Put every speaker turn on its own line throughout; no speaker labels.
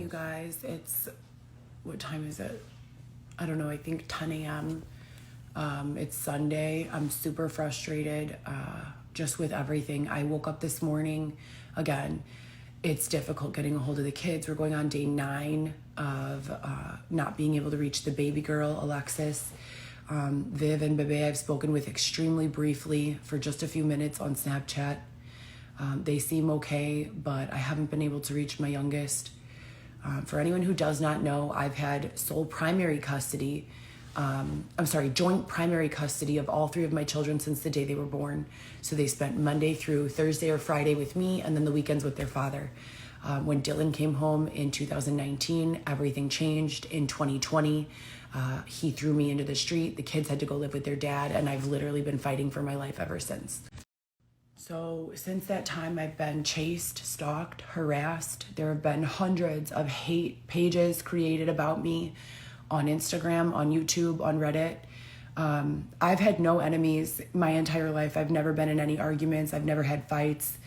guys. What time is it? I don't know, I think 10 a.m. It's Sunday. I'm super frustrated just with everything. I woke up this morning. Again, it's difficult getting a hold of the kids. We're going on day 9 of not being able to reach the baby girl, Alexis. Viv and Bebe I've spoken with extremely briefly for just a few minutes on Snapchat. They seem okay, but I haven't been able to reach my youngest. For anyone who does not know, I've had joint primary custody of all 3 of my children since the day they were born. So they spent Monday through Thursday or Friday with me, and then the weekends with their father. When Dylan came home in 2019, everything changed. In 2020, he threw me into the street. The kids had to go live with their dad, and I've literally been fighting for my life ever since. So since that time, I've been chased, stalked, harassed. There have been hundreds of hate pages created about me on Instagram, on YouTube, on Reddit. I've had no enemies my entire life. I've never been in any arguments. I've never had fights.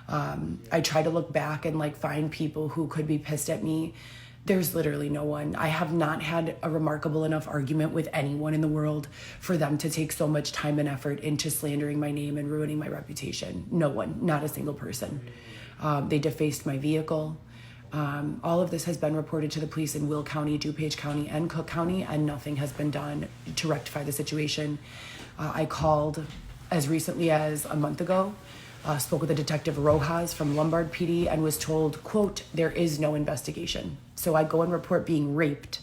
I try to look back and find people who could be pissed at me. There's literally no one. I have not had a remarkable enough argument with anyone in the world for them to take so much time and effort into slandering my name and ruining my reputation. No one, not a single person. They defaced my vehicle. All of this has been reported to the police in Will County, DuPage County, and Cook County, and nothing has been done to rectify the situation. I called as recently as a month ago, spoke with a Detective Rojas from Lombard PD, and was told, quote, there is no investigation. So I go and report being raped,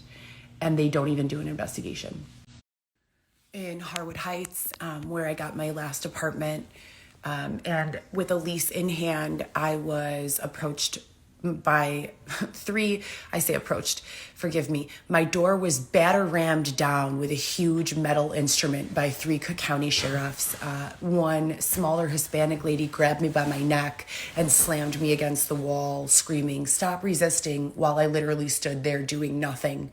and they don't even do an investigation. In Harwood Heights, where I got my last apartment, and with a lease in hand, I was approached by 3, I say approached, forgive me. My door was batter-rammed down with a huge metal instrument by 3 Cook County sheriffs. One smaller Hispanic lady grabbed me by my neck and slammed me against the wall, screaming, stop resisting, while I literally stood there doing nothing.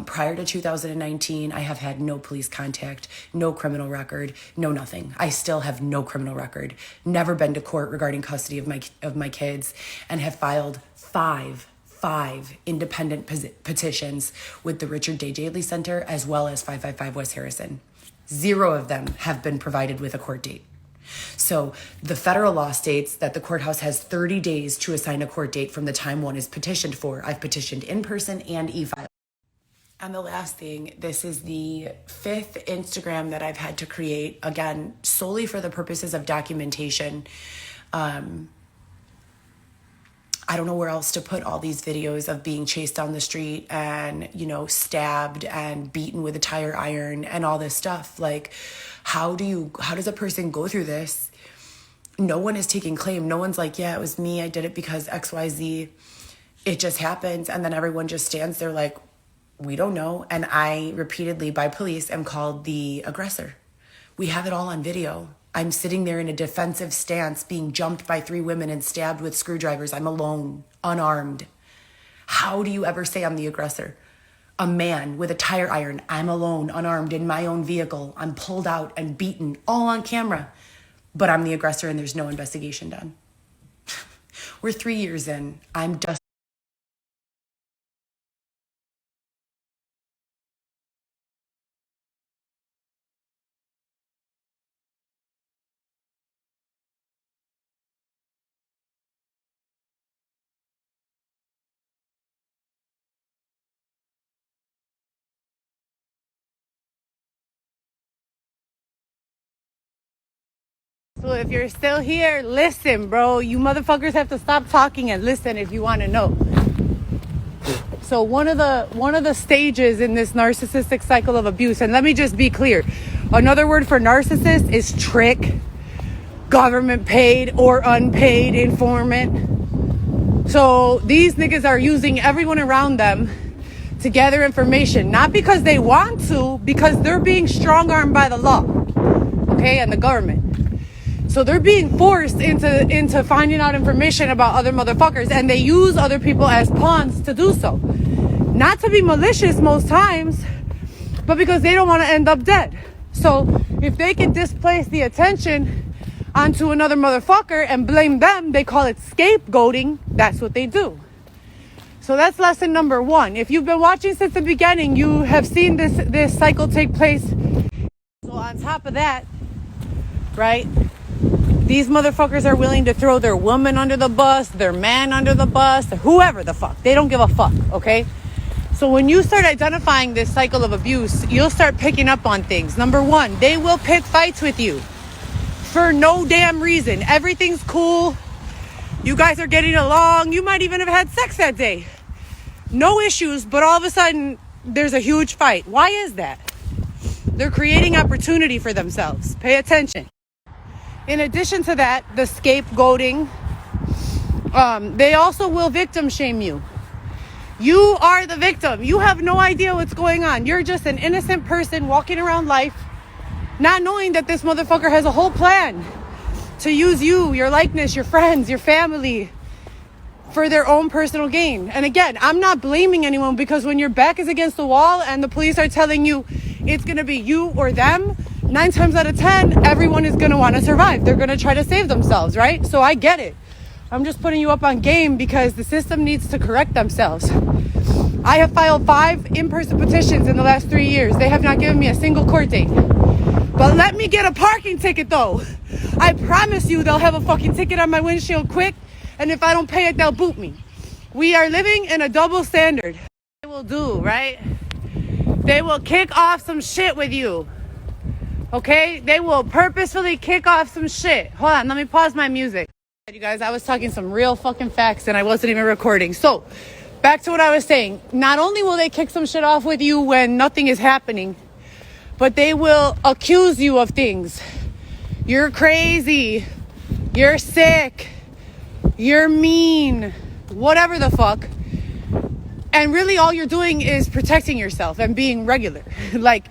Prior to 2019, I have had no police contact, no criminal record, no nothing. I still have no criminal record, never been to court regarding custody of my kids, and have filed five independent petitions with the Richard Day Daley Center, as well as 555 West Harrison. 0 of them have been provided with a court date. So the federal law states that the courthouse has 30 days to assign a court date from the time one is petitioned for. I've petitioned in person and e-file. And the last thing, this is the 5th Instagram that I've had to create, again, solely for the purposes of documentation. I don't know where else to put all these videos of being chased down the street and, stabbed and beaten with a tire iron and all this stuff. How does a person go through this? No one is taking claim. No one's like, yeah, it was me. I did it because XYZ. It just happens. And then everyone just stands there like, we don't know. And I repeatedly, by police, am called the aggressor. We have it all on video. I'm sitting there in a defensive stance being jumped by 3 women and stabbed with screwdrivers. I'm alone, unarmed. How do you ever say I'm the aggressor? A man with a tire iron. I'm alone, unarmed, in my own vehicle. I'm pulled out and beaten, all on camera. But I'm the aggressor and there's no investigation done. We're 3 years in. I'm just
So if you're still here, listen, bro. You motherfuckers have to stop talking and listen if you want to know. So one of the stages in this narcissistic cycle of abuse, and let me just be clear, another word for narcissist is trick, government paid or unpaid informant. So these niggas are using everyone around them to gather information, not because they want to, because they're being strong-armed by the law, okay, and the government. So they're being forced into finding out information about other motherfuckers, and they use other people as pawns to do so. Not to be malicious most times, but because they don't want to end up dead. So if they can displace the attention onto another motherfucker and blame them, they call it scapegoating. That's what they do. So So that's lesson number one. If you've been watching since the beginning, you have seen this cycle take place. So on top of that, right, these motherfuckers are willing to throw their woman under the bus, their man under the bus, whoever the fuck. They don't give a fuck, okay? So when you start identifying this cycle of abuse, you'll start picking up on things. Number one, they will pick fights with you for no damn reason. Everything's cool. You guys are getting along. You might even have had sex that day. No issues, but all of a sudden, there's a huge fight. Why is that? They're creating opportunity for themselves. Pay attention. In addition to that, the scapegoating, they also will victim shame you. You are the victim. You have no idea what's going on. You're just an innocent person walking around life, not knowing that this motherfucker has a whole plan to use you, your likeness, your friends, your family for their own personal gain. And again, I'm not blaming anyone, because when your back is against the wall and the police are telling you it's going to be you or them, 9 times out of 10, everyone is going to want to survive. They're going to try to save themselves, right? So I get it. I'm just putting you up on game because the system needs to correct themselves. I have filed 5 in-person petitions in the last 3 years. They have not given me a single court date. But let me get a parking ticket though. I promise you they'll have a fucking ticket on my windshield quick, and if I don't pay it, they'll boot me. We are living in a double standard. They will do, right? They will kick off some shit with you. Okay? They will purposefully kick off some shit. Hold on, let me pause my music. You guys, I was talking some real fucking facts and I wasn't even recording. So, back to what I was saying. Not only will they kick some shit off with you when nothing is happening, but they will accuse you of things. You're crazy. You're sick. You're mean. Whatever the fuck. And really all you're doing is protecting yourself and being regular. Like,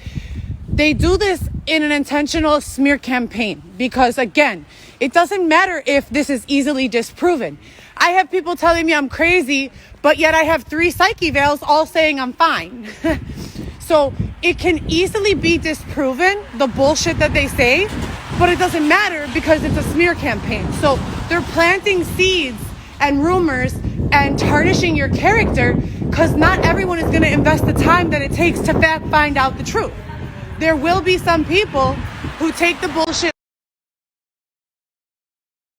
they do this in an intentional smear campaign because, again, it doesn't matter if this is easily disproven. I have people telling me I'm crazy, but yet I have 3 psych evals all saying I'm fine. So it can easily be disproven, the bullshit that they say, but it doesn't matter because it's a smear campaign. So they're planting seeds and rumors and tarnishing your character because not everyone is going to invest the time that it takes to find out the truth. There will be some people who take the bullshit